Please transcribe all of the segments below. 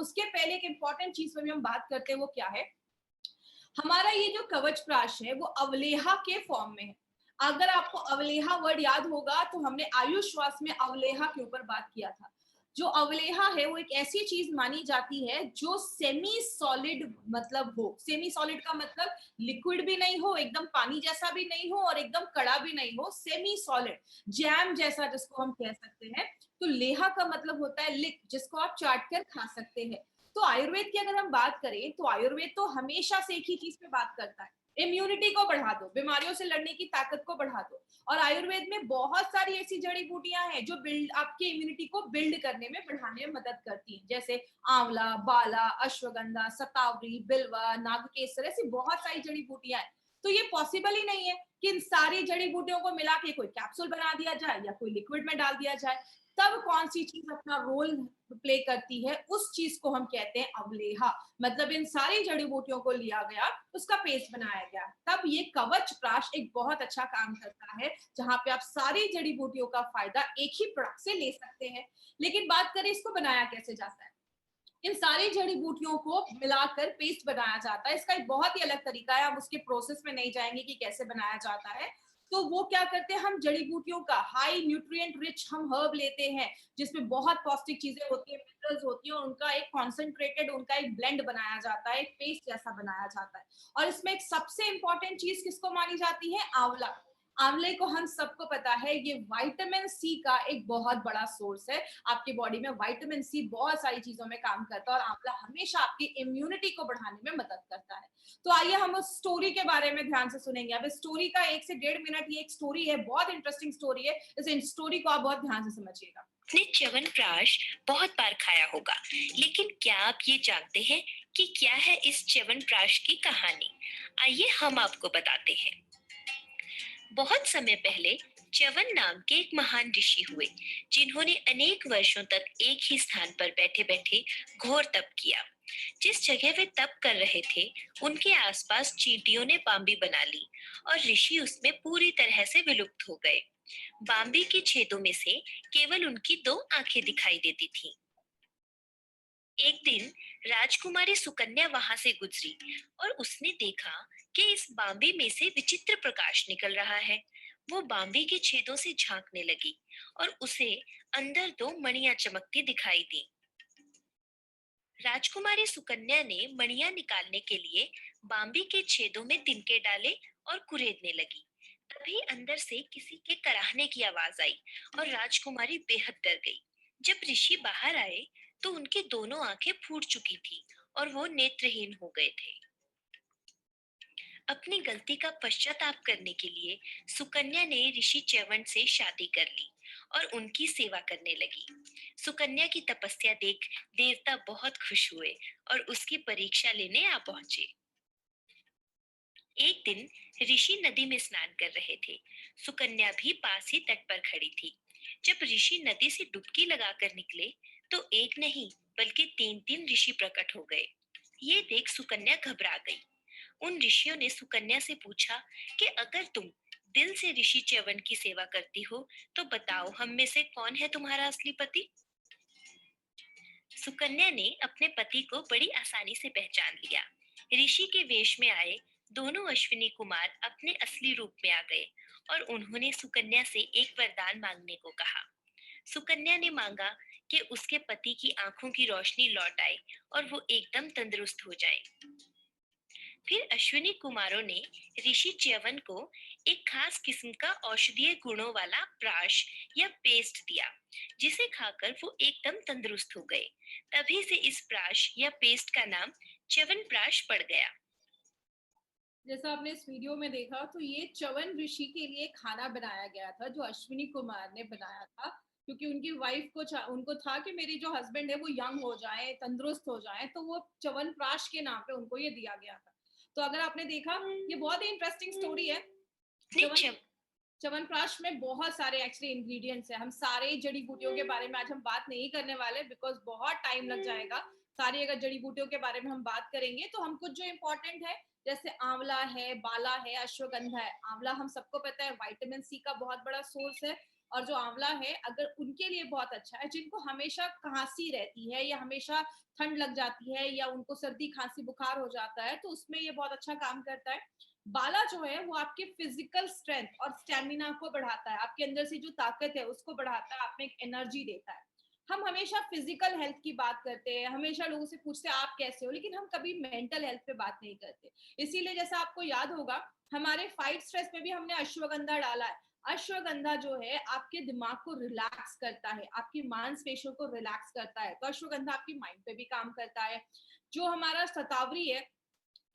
उसके पहले एक इंपॉर्टेंट चीज पर भी हम बात करते हैं, वो क्या है, हमारा ये जो कवच प्राश है वो अवलेहा के फॉर्म में है। अगर आपको अवलेहा वर्ड याद होगा तो हमने आयुष श्वास में अवलेहा के ऊपर बात किया था। जो अवलेहा है वो एक ऐसी चीज मानी जाती है जो सेमी सॉलिड मतलब हो। सेमी सॉलिड का मतलब लिक्विड भी नहीं हो, एकदम पानी जैसा भी नहीं हो और एकदम कड़ा भी नहीं हो, सेमी सॉलिड, जैम जैसा जिसको हम कह सकते हैं। तो लेहा का मतलब होता है लिक, जिसको आप चाट कर खा सकते हैं। तो आयुर्वेद की अगर हम बात करें तो आयुर्वेद तो हमेशा से एक ही चीज पे बात करता है, इम्यूनिटी को बढ़ा दो, बीमारियों से लड़ने की ताकत को बढ़ा दो। और आयुर्वेद में बहुत सारी ऐसी जड़ी बूटियां हैं जो बिल्ड आपकी इम्यूनिटी को बिल्ड करने में, बढ़ाने में मदद करती हैं, जैसे आंवला, बाला, अश्वगंधा, सतावरी, बिल्वा, नागकेसर, ऐसी बहुत सारी जड़ी बूटियां हैं। तो ये पॉसिबल ही नहीं है कि इन सारी जड़ी बूटियों को मिला के कोई कैप्सूल बना दिया जाए या कोई लिक्विड में डाल दिया जाए। तब कौन सी चीज अपना रोल प्ले करती है, उस चीज को हम कहते हैं अवलेहा। मतलब इन सारी जड़ी बूटियों को लिया गया, उसका पेस्ट बनाया गया, तब ये कवच प्राश एक बहुत अच्छा काम करता है, जहां पे आप सारी जड़ी बूटियों का फायदा एक ही प्रोडक्ट से ले सकते हैं। लेकिन बात करें इसको बनाया कैसे जाता है, इन सारी जड़ी बूटियों को मिलाकर पेस्ट बनाया जाता है। इसका एक बहुत ही अलग तरीका है, हम उसके प्रोसेस में नहीं जाएंगे कि कैसे बनाया जाता है। तो वो क्या करते हैं, हम जड़ी बूटियों का हाई न्यूट्रिएंट रिच हम हर्ब लेते हैं, जिसमें बहुत पौष्टिक चीजें होती है, मिनरल्स होती है, और उनका एक कॉन्सेंट्रेटेड, उनका एक ब्लेंड बनाया जाता है, एक पेस्ट जैसा बनाया जाता है। और इसमें एक सबसे इंपॉर्टेंट चीज किसको मानी जाती है, आंवला। आंवले को हम सबको पता है ये विटामिन सी का एक बहुत बड़ा सोर्स है। आपकी बॉडी में विटामिन सी बहुत सारी चीजों में काम करता है, और आंवला हमेशा आपकी इम्यूनिटी को बढ़ाने में मदद करता है। तो आइए हम उस स्टोरी के बारे में ध्यान से सुनेंगे। अब इस स्टोरी का 1 से 1.5 मिनट ये एक स्टोरी है, बहुत इंटरेस्टिंग स्टोरी है। इस स्टोरी को आप बहुत ध्यान से समझिएगा। आपने च्यवनप्राश बहुत बार खाया होगा, लेकिन क्या आप ये जानते हैं कि क्या है इस च्यवनप्राश की कहानी? आइए हम आपको बताते हैं। बहुत समय पहले च्यवन नाम के एक महान ऋषि हुए, जिन्होंने अनेक वर्षों तक एक ही स्थान पर बैठे-बैठे घोर तप किया। जिस जगह वे तप कर रहे थे, उनके आसपास चींटियों ने बांबी बना ली और ऋषि उसमें पूरी तरह से विलुप्त हो गए। बांबी के छेदों में से केवल उनकी दो आंखें दिखाई देती थीं। एक दिन राजकुमारी सुकन्या वहां से गुजरी और उसने देखा कि इस बांबी में से विचित्र प्रकाश निकल रहा है। वो बांबी के छेदों से झांकने लगी और उसे अंदर दो मणियां चमकती दिखाई दी। राजकुमारी सुकन्या ने मणियां निकालने के लिए बांबी के छेदों में तिनके डाले और कुरेदने लगी। तभी अंदर से किसी के कराहने की आवाज आई और राजकुमारी बेहद डर गई। जब ऋषि बाहर आए तो उनकी दोनों आंखें फूट चुकी थी और वो नेत्रहीन हो गए थे। अपनी गलती का पश्चाताप करने के लिए सुकन्या ने ऋषि च्यवन से शादी कर ली और उनकी सेवा करने लगी। सुकन्या की तपस्या देख देवता बहुत खुश हुए और उसकी परीक्षा लेने आ पहुंचे। एक दिन ऋषि नदी में स्नान कर रहे थे। सुकन्या भी पास ही तट पर खड़ी थी। जब ऋषि नदी से डुबकी लगाकर निकले तो एक नहीं बल्कि तीन तीन ऋषि प्रकट हो गए। ये देख सुकन्या घबरा गई। उन ऋषियों ने सुकन्या से पूछा कि अगर तुम दिल से ऋषि च्यवन की सेवा करती हो तो बताओ, हम में से कौन है तुम्हारा असली पति? सुकन्या ने अपने पति को बड़ी आसानी से पहचान लिया। ऋषि के वेश में आए दोनों अश्विनी कुमार अपने असली रूप में आ गए और उन्होंने सुकन्या से एक वरदान मांगने को कहा। सुकन्या ने मांगा कि उसके पति की आंखों की रोशनी लौट आए और वो एकदम तंदुरुस्त हो जाए। फिर अश्विनी कुमारों ने ऋषि च्यवन को एक खास किस्म का औषधीय गुणों वाला प्राश या पेस्ट दिया, जिसे खाकर वो एकदम तंदुरुस्त हो गए। तभी से इस प्राश या पेस्ट का नाम च्यवनप्राश पड़ गया। जैसा आपने इस वीडियो में देखा, तो ये च्यवन ऋषि के लिए खाना बनाया गया था जो अश्विनी कुमार ने बनाया था, क्योंकि उनकी वाइफ को उनको था कि मेरी जो हस्बैंड है वो यंग हो जाए, तंदुरुस्त हो जाए, तो वो च्यवनप्राश के नाम पे उनको ये दिया गया था। तो अगर आपने देखा, ये बहुत ही इंटरेस्टिंग स्टोरी है। अपने च्यवन च्यवनप्राश में बहुत सारे एक्चुअली इंग्रेडिएंट्स हैं। हम सारे जड़ी बूटियों के बारे में आज हम बात नहीं करने वाले, बिकॉज बहुत टाइम लग जाएगा। सारी अगर जड़ी बूटियों के बारे में हम बात करेंगे तो हम कुछ जो इम्पोर्टेंट है, जैसे आंवला है, बाला है, अश्वगंधा है। आंवला हम सबको पता है विटामिन सी का बहुत बड़ा सोर्स है, और जो आंवला है अगर उनके लिए बहुत अच्छा है, जिनको हमेशा खांसी रहती है या हमेशा ठंड लग जाती है या उनको सर्दी खांसी बुखार हो जाता है, तो उसमें ये बहुत अच्छा काम करता है। बाला जो है वो आपके फिजिकल स्ट्रेंथ और स्टेमिना को बढ़ाता है, आपके अंदर से जो ताकत है उसको बढ़ाता है, आप में एक एनर्जी देता है। हम हमेशा फिजिकल हेल्थ की बात करते हैं, हमेशा लोगों से पूछते हैं आप कैसे हो, लेकिन हम कभी मेंटल हेल्थ पे बात नहीं करते। इसीलिए जैसा आपको याद होगा, हमारे फाइट स्ट्रेस में भी हमने अश्वगंधा डाला है। अश्वगंधा जो है आपके दिमाग को रिलैक्स करता है, आपकी मांसपेशियों को रिलैक्स करता है, तो अश्वगंधा आपकी माइंड पे भी काम करता है। जो हमारा शतावरी है,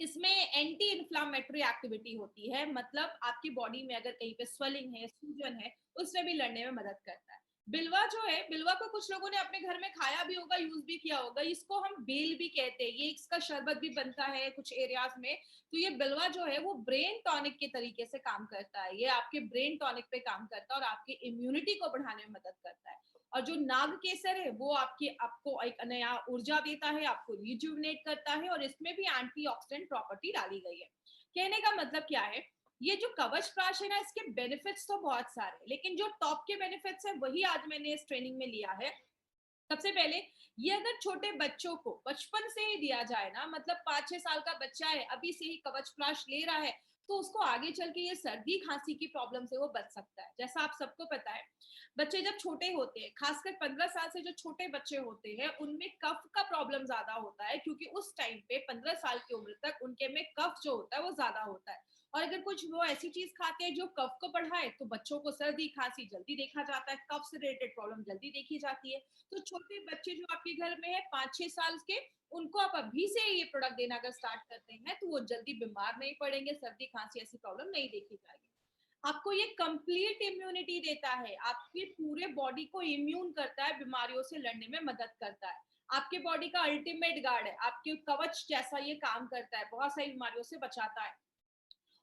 इसमें एंटी इन्फ्लामेटरी एक्टिविटी होती है, मतलब आपकी बॉडी में अगर कहीं पे स्वेलिंग है, सूजन है, उसमें भी लड़ने में मदद करता है। बिलवा जो है, बिलवा को कुछ लोगों ने अपने घर में खाया भी होगा, यूज भी किया होगा। इसको हम बेल भी कहते हैं, ये इसका शरबत भी बनता है कुछ एरियाज में। तो ये बिलवा जो है वो ब्रेन टॉनिक के तरीके से काम करता है, ये आपके ब्रेन टॉनिक पे काम करता है और आपकी इम्यूनिटी को बढ़ाने में मदद करता है। और जो नाग केसर है वो आपको एक नया ऊर्जा देता है, आपको रिजुविनेट करता है, और इसमें भी एंटीऑक्सीडेंट प्रॉपर्टी डाली गई है। कहने का मतलब क्या है, ये जो कवच प्राश है ना, इसके बेनिफिट्स तो बहुत सारे हैं, लेकिन जो टॉप के बेनिफिट्स है वही आज मैंने इस ट्रेनिंग में लिया है। सबसे पहले, ये अगर छोटे बच्चों को बचपन से ही दिया जाए ना, मतलब 5-6 साल का बच्चा है अभी से ही कवच प्राश ले रहा है, तो उसको आगे चल के ये सर्दी खांसी की प्रॉब्लम से वो बच सकता है। जैसा आप सबको पता है, बच्चे जब छोटे होते हैं, खासकर 15 साल से जो छोटे बच्चे होते हैं, उनमें कफ का प्रॉब्लम ज्यादा होता है, क्योंकि उस टाइम पे 15 साल की उम्र तक उनके में कफ जो होता है वो ज्यादा होता है। और अगर कुछ वो ऐसी चीज खाते हैं जो कफ को बढ़ाए, तो बच्चों को सर्दी खांसी जल्दी देखा जाता है, कफ से रिलेटेड प्रॉब्लम जल्दी देखी जाती है। तो छोटे बच्चे जो आपके घर में है 5-6 साल के, उनको आप अभी से ये प्रोडक्ट देना अगर स्टार्ट करते हैं, तो वो जल्दी बीमार नहीं पड़ेंगे, सर्दी खांसी ऐसी प्रॉब्लम नहीं देखी जाएगी। आपको ये कंप्लीट इम्यूनिटी देता है, आपके पूरे बॉडी को इम्यून करता है, बीमारियों से लड़ने में मदद करता है। आपके बॉडी का अल्टीमेट गार्ड है, आपके कवच जैसा ये काम करता है, बहुत सारी बीमारियों से बचाता है।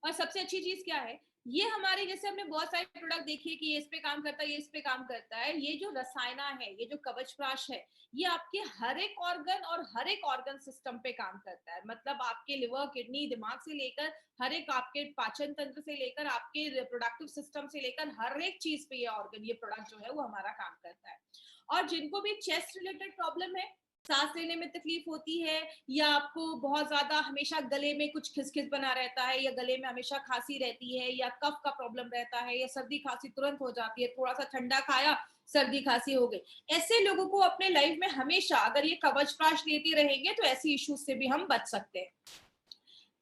और सबसे अच्छी चीज क्या है, ये हमारे, जैसे हमने बहुत सारे प्रोडक्ट देखे कि ये इस पे काम करता है, ये इस पे काम करता है, ये जो रसायना है, ये जो कवच प्राश है, ये आपके हर एक ऑर्गन और हर एक ऑर्गन सिस्टम पे काम करता है। मतलब आपके लिवर, किडनी, दिमाग से लेकर हर एक, आपके पाचन तंत्र से लेकर आपके रिप्रोडक्टिव सिस्टम से लेकर हर एक चीज पे ये ऑर्गन, ये प्रोडक्ट जो है वो हमारा काम करता है। और जिनको भी चेस्ट रिलेटेड प्रॉब्लम है, सांस लेने में तकलीफ होती है, या आपको बहुत ज्यादा हमेशा गले में कुछ खिसखिस बना रहता है, या गले में हमेशा खांसी रहती है, या कफ का प्रॉब्लम रहता है, या सर्दी खांसी तुरंत हो जाती है, थोड़ा सा ठंडा खाया सर्दी खांसी हो गई, ऐसे लोगों को अपने लाइफ में हमेशा अगर ये कवच प्राश लेते रहेंगे तो ऐसी इश्यूज से भी हम बच सकते हैं।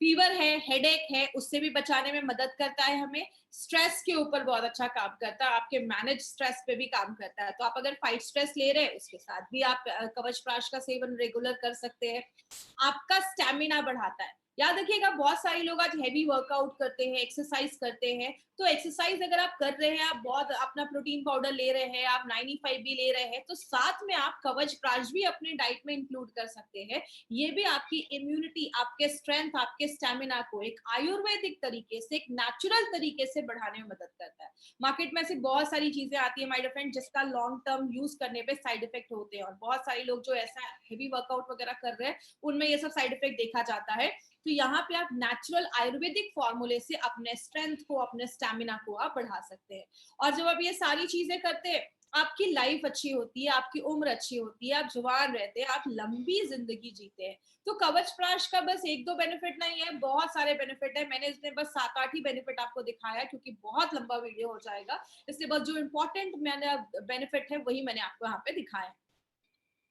फीवर है, हेडेक है, उससे भी बचाने में मदद करता है हमें। स्ट्रेस के ऊपर बहुत अच्छा काम करता है, आपके मैनेज स्ट्रेस पे भी काम करता है। तो आप अगर फाइट स्ट्रेस ले रहे हैं, उसके साथ भी आप कवच प्राश का सेवन रेगुलर कर सकते हैं। आपका स्टेमिना बढ़ाता है। याद रखिएगा, बहुत सारे लोग आज हैवी वर्कआउट करते हैं, एक्सरसाइज करते हैं, तो एक्सरसाइज अगर आप कर रहे हैं, आप बहुत अपना प्रोटीन पाउडर ले रहे हैं, आप 95 भी ले रहे हैं, तो साथ में आप कवच प्राश भी अपने डाइट में इंक्लूड कर सकते हैं। ये भी आपकी इम्यूनिटी, आपके स्ट्रेंथ, आपके स्टेमिना को एक आयुर्वेदिक तरीके से, एक नेचुरल तरीके से बढ़ाने में मदद करता है। मार्केट में ऐसी बहुत सारी चीजें आती है माय डियर फ्रेंड, जिसका लॉन्ग टर्म यूज करने पे साइड इफेक्ट होते हैं, और बहुत सारे लोग जो ऐसा हेवी वर्कआउट वगैरह कर रहे हैं, उनमें ये सब साइड इफेक्ट देखा जाता है। तो यहाँ पे आप नेचुरल आयुर्वेदिक फॉर्मूले से अपने स्ट्रेंथ को, अपने स्टेमिना को आप बढ़ा सकते हैं। और जब आप ये सारी चीजें करते हैं, आपकी लाइफ अच्छी होती है, आपकी उम्र अच्छी होती है, आप जवान रहते हैं, आप लंबी जिंदगी जीते हैं। तो कवच प्राश का बस 1-2 बेनिफिट नहीं है, बहुत सारे बेनिफिट है। मैंने इसमें बस 7-8 ही बेनिफिट आपको दिखाया, क्योंकि बहुत लंबा वीडियो हो जाएगा, इसलिए बस जो इंपॉर्टेंट मैंने बेनिफिट है वही मैंने आपको यहाँ पे दिखाया है।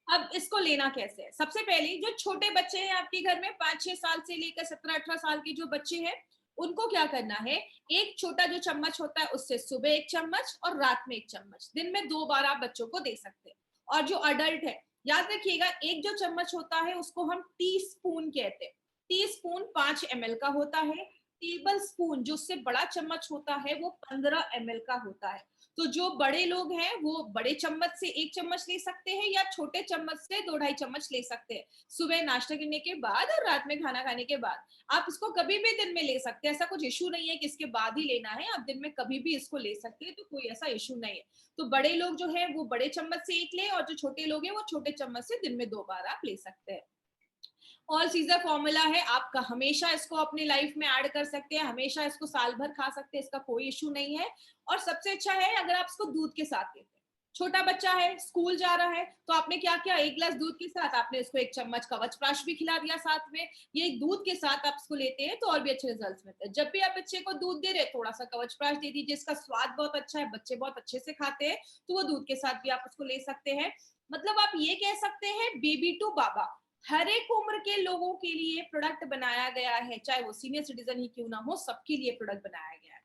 अब इसको लेना कैसे है? सबसे पहले, जो छोटे बच्चे हैं आपके घर में, 5-6 साल से लेकर 17-18 साल के जो बच्चे हैं, उनको क्या करना है, एक छोटा जो चम्मच होता है उससे सुबह 1 चम्मच और रात में 1 चम्मच, दिन में 2 बार आप बच्चों को दे सकते हैं। और जो अडल्ट है, याद रखिएगा, एक जो चम्मच होता है उसको हम टी स्पून कहते हैं। टी स्पून 5 ml का होता है। टेबल स्पून जो उससे बड़ा चम्मच होता है वो 15 ml का होता है। तो जो बड़े लोग हैं वो बड़े चम्मच से 1 चम्मच ले सकते हैं, या छोटे चम्मच से 2-2.5 चम्मच ले सकते हैं, सुबह नाश्ता करने के बाद और रात में खाना खाने के बाद। आप इसको कभी भी दिन में ले सकते हैं, ऐसा कुछ इशू नहीं है कि इसके बाद ही लेना है, आप दिन में कभी भी इसको ले सकते हैं, तो कोई ऐसा इशू नहीं है। तो बड़े लोग जो है वो बड़े चम्मच से 1 लें, और जो छोटे लोग हैं वो छोटे चम्मच से दिन में 2 बार आप ले सकते हैं। ऑल सीजर फॉर्मूला है, आप हमेशा इसको अपनी लाइफ में ऐड कर सकते हैं, हमेशा इसको साल भर खा सकते हैं, इसका कोई इशू नहीं है। और सबसे अच्छा है अगर आप इसको दूध के साथ लेते हैं। छोटा बच्चा है, स्कूल जा रहा है, तो आपने क्या किया, एक गिलास दूध के साथ आपने इसको एक चम्मच कवचप्राश भी खिला दिया साथ में। ये दूध के साथ आप इसको लेते हैं तो और भी अच्छे रिजल्ट्स मिलते हैं। जब भी आप बच्चे को दूध दे रहे हैं, थोड़ा सा कवचप्राश दे दीजिए, इसका स्वाद बहुत अच्छा है, बच्चे बहुत अच्छे से खाते हैं, तो वो दूध के साथ भी आप उसको ले सकते हैं। मतलब आप ये कह सकते हैं बेबी टू बाबा, हर एक उम्र के लोगों के लिए प्रोडक्ट बनाया गया है, चाहे वो सीनियर सिटीजन ही क्यों ना हो, सबके लिए प्रोडक्ट बनाया गया है।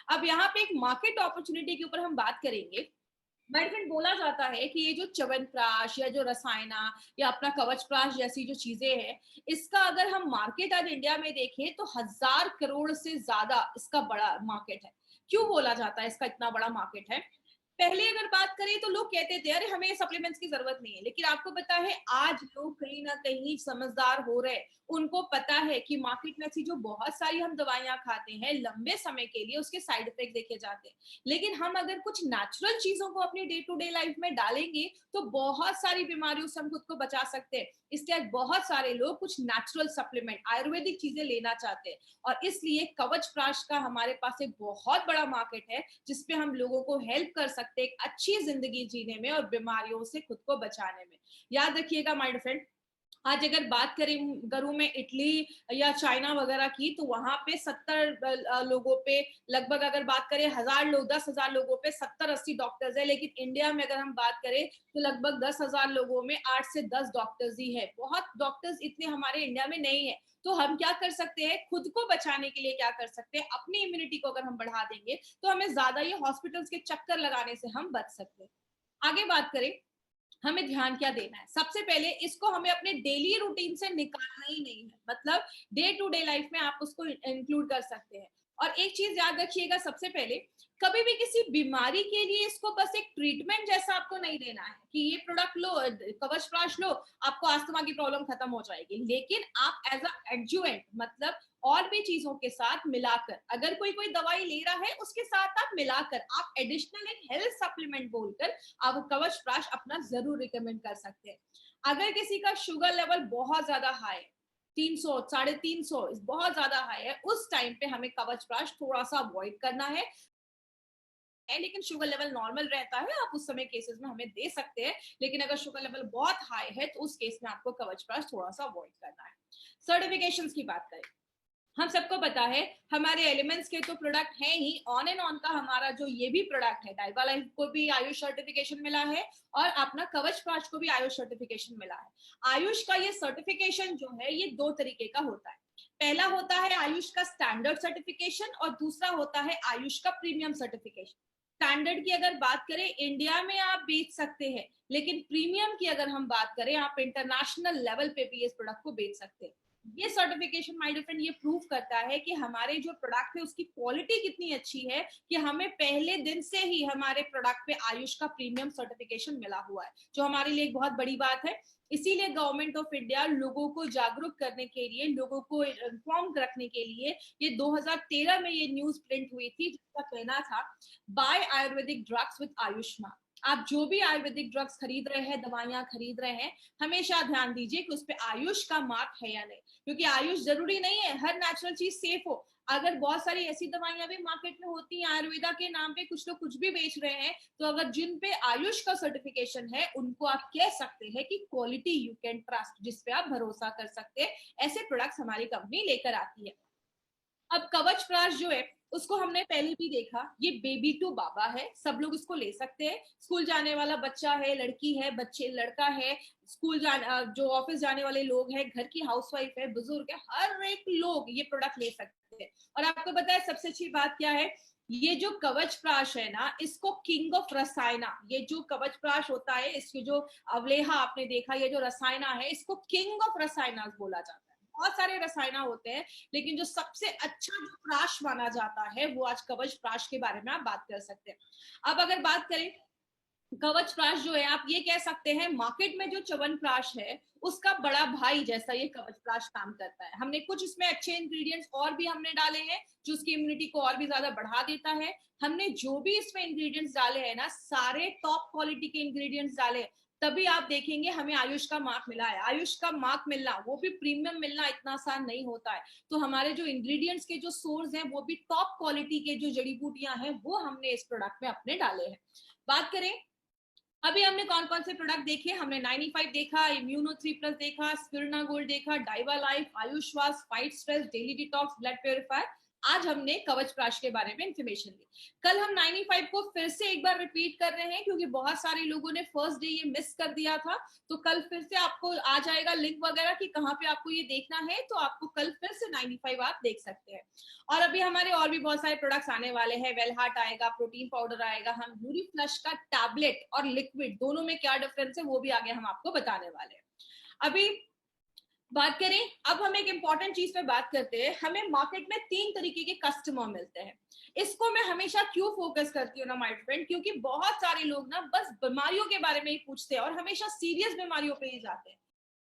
अब यहाँ पे एक मार्केट अपॉर्चुनिटी के ऊपर हम बात करेंगे। मेरे फ्रेंड, बोला जाता है कि ये जो च्यवनप्राश या जो रसायना या अपना कवचप्राश जैसी जो चीजें हैं, इसका अगर हम मार्केट आज इंडिया में देखें तो 1000 करोड़ से ज्यादा इसका बड़ा मार्केट है। क्यों बोला जाता है इसका इतना बड़ा मार्केट है? पहले अगर बात करें तो लोग कहते थे अरे हमें सप्लीमेंट्स की जरूरत नहीं है, लेकिन आपको पता है आज लोग कहीं ना कहीं समझदार हो रहे हैं। उनको पता है कि मार्केट में ऐसी जो बहुत सारी हम दवाइयां खाते हैं लंबे समय के लिए, उसके साइड इफेक्ट देखे जाते हैं। लेकिन हम अगर कुछ नेचुरल चीजों को अपनी डे टू डे लाइफ में डालेंगे तो बहुत सारी बीमारियों से हम खुद को बचा सकते हैं। इसलिए आज बहुत सारे लोग कुछ नेचुरल सप्लीमेंट, आयुर्वेदिक चीजें लेना चाहते हैं, और इसलिए कवच प्राश का हमारे पास एक बहुत बड़ा मार्केट है जिसपे हम लोगों को हेल्प कर सकते हैं एक अच्छी जिंदगी जीने में और बीमारियों से खुद को बचाने में। याद रखिएगा माय फ्रेंड, आज अगर बात करूं मैं इटली या चाइना वगैरह की, तो वहां पे 70 लोगों पे लगभग, अगर बात करें 1000 लोग, 10,000 लोगों पे 70-80 डॉक्टर्स है। लेकिन इंडिया में अगर हम बात करें तो लगभग 10,000 लोगों में 8 से 10 डॉक्टर्स ही है। बहुत डॉक्टर्स इतने हमारे इंडिया में नहीं है। तो हम क्या कर सकते हैं, खुद को बचाने के लिए क्या कर सकते हैं, अपनी इम्यूनिटी को अगर हम बढ़ा देंगे तो हमें ज्यादा ये हॉस्पिटल्स के चक्कर लगाने से हम बच सकते हैं। आगे बात करें, हमें ध्यान क्या देना है? सबसे पहले इसको हमें अपने डेली रूटीन से निकालना ही नहीं है, मतलब डे टू डे लाइफ में आप उसको इंक्लूड कर सकते हैं। और एक चीज याद रखिएगा, सबसे पहले कभी भी किसी बीमारी के लिए इसको बस एक ट्रीटमेंट जैसा आपको नहीं देना है कि ये प्रोडक्ट लो, कवच प्राश लो, आपको अस्थमा की प्रॉब्लम खत्म हो जाएगी। लेकिन आप एज अ एडजुवेंट, मतलब और भी चीजों के साथ मिलाकर, अगर कोई कोई दवाई ले रहा है उसके साथ आप मिलाकर, आप एडिशनल एक हेल्थ सप्लीमेंट बोलकर आप कवच प्राश अपना जरूर रिकमेंड कर सकते हैं। अगर किसी का शुगर लेवल बहुत ज्यादा हाई, 300, 350 बहुत ज्यादा हाई है, उस टाइम पे हमें कवच प्राश थोड़ा सा अवॉइड करना है। लेकिन शुगर लेवल नॉर्मल रहता है, आप उस समय केसेस में हमें दे सकते हैं। लेकिन अगर शुगर लेवल बहुत हाई है तो उस केस में आपको कवच प्राश थोड़ा सा अवॉइड करना है। सर्टिफिकेशंस की बात करें, हम सबको पता है हमारे एलिमेंट्स के तो प्रोडक्ट हैं ही, ऑन एंड ऑन का हमारा जो ये भी प्रोडक्ट है, डाइबा लाइफ को भी आयुष सर्टिफिकेशन मिला है और अपना कवच प्राश को भी आयुष सर्टिफिकेशन मिला है। आयुष का ये सर्टिफिकेशन जो है ये दो तरीके का होता है। पहला होता है आयुष का स्टैंडर्ड सर्टिफिकेशन और दूसरा होता है आयुष का प्रीमियम सर्टिफिकेशन। स्टैंडर्ड की अगर बात करें, इंडिया में आप बेच सकते हैं, लेकिन प्रीमियम की अगर हम बात करें, आप इंटरनेशनल लेवल पे भी इस प्रोडक्ट को बेच सकते हैं। ये सर्टिफिकेशन माय डियर फ्रेंड ये प्रूव करता है कि हमारे जो प्रोडक्ट है उसकी क्वालिटी कितनी अच्छी है, कि हमें पहले दिन से ही हमारे प्रोडक्ट पे आयुष का प्रीमियम सर्टिफिकेशन मिला हुआ है, जो हमारे लिए एक बहुत बड़ी बात है। इसीलिए गवर्नमेंट ऑफ इंडिया लोगों को जागरूक करने के लिए, लोगों को इन्फॉर्म रखने के लिए, ये 2013 में ये न्यूज प्रिंट हुई थी जिसका कहना था by ayurvedic drugs with Ayushman. आप जो भी आयुर्वेदिक ड्रग्स खरीद रहे हैं, दवाइयां खरीद रहे हैं, हमेशा ध्यान दीजिए कि उस पे आयुष का मार्क है या नहीं, क्योंकि आयुष जरूरी नहीं है हर नेचुरल चीज सेफ हो। अगर बहुत सारी ऐसी दवाइयां भी मार्केट में होती हैं आयुर्वेदा के नाम पे, कुछ लोग कुछ भी बेच रहे हैं, तो अगर जिन पे आयुष का सर्टिफिकेशन है उनको आप कह सकते हैं कि क्वालिटी यू कैन ट्रस्ट, जिस पे आप भरोसा कर सकते हैं। ऐसे प्रोडक्ट्स हमारी कंपनी लेकर आती है। अब कवच प्राश जो है उसको हमने पहले भी देखा, ये बेबी टू बाबा है, सब लोग इसको ले सकते हैं। स्कूल जाने वाला बच्चा है, लड़की है, बच्चे लड़का है, स्कूल जो ऑफिस जाने वाले लोग हैं, घर की हाउसवाइफ है, बुजुर्ग है, हर एक लोग ये प्रोडक्ट ले सकते हैं। और आपको पता है सबसे अच्छी बात क्या है, ये जो कवच प्राश है ना, इसको किंग ऑफ रसायना, ये जो कवच प्राश होता है, इसके जो अवलेहा आपने देखा, ये जो रसायना है, इसको किंग ऑफ रसायना बोला जाता है। बहुत सारे रसायना होते हैं, लेकिन जो सबसे अच्छा जो प्राश माना जाता है वो आज कवच प्राश के बारे में आप बात कर सकते हैं। अब अगर बात करें कवच प्राश जो है, आप ये कह सकते हैं मार्केट में जो च्यवनप्राश है उसका बड़ा भाई जैसा ये कवच प्राश काम करता है। हमने कुछ इसमें अच्छे इंग्रेडिएंट्स और भी हमने डाले हैं जो उसकी इम्यूनिटी को और भी ज्यादा बढ़ा देता है। हमने जो भी इसमें इंग्रेडिएंट्स डाले हैं ना, सारे टॉप क्वालिटी के इंग्रेडिएंट्स डाले, तभी आप देखेंगे हमें आयुष का मार्क मिला है। आयुष का मार्क मिलना, वो भी प्रीमियम मिलना इतना आसान नहीं होता है। तो हमारे जो इंग्रेडिएंट्स के जो सोर्स हैं वो भी टॉप क्वालिटी के जो जड़ी बूटियां हैं वो हमने इस प्रोडक्ट में अपने डाले हैं। बात करें अभी हमने कौन कौन से प्रोडक्ट देखे, हमने 95 देखा, इम्यूनो 3+ देखा, स्पिरुलिना गोल्ड देखा, डाइवा लाइफ, आयुश्वास, fight stress, daily detox, blood purifier. आज हमने कवच प्राश के बारे में इंफॉर्मेशन दी। कल हम 95 को फिर से एक बार रिपीट कर रहे हैं क्योंकि बहुत सारे लोगों ने फर्स्ट डे ये मिस कर दिया था। तो कल फिर से आपको आ जाएगा लिंक वगैरह कि कहाँ पे आपको ये देखना है, तो आपको कल फिर से 95 आप देख सकते हैं। और अभी हमारे और भी बहुत सारे प्रोडक्ट्स आने वाले हैं। वेलहार्ट आएगा, प्रोटीन पाउडर आएगा, हम यूरी फ्लश का टैबलेट और लिक्विड दोनों में क्या डिफरेंस है वो भी आगे हम आपको बताने वाले हैं। अभी बात करें, अब हम एक इंपॉर्टेंट चीज पे बात करते हैं। हमें मार्केट में 3 तरीके के कस्टमर मिलते हैं। इसको मैं हमेशा क्यों फोकस करती हूँ ना माय फ्रेंड, क्योंकि बहुत सारे लोग ना बस बीमारियों के बारे में ही पूछते हैं और हमेशा सीरियस बीमारियों पे ही जाते हैं।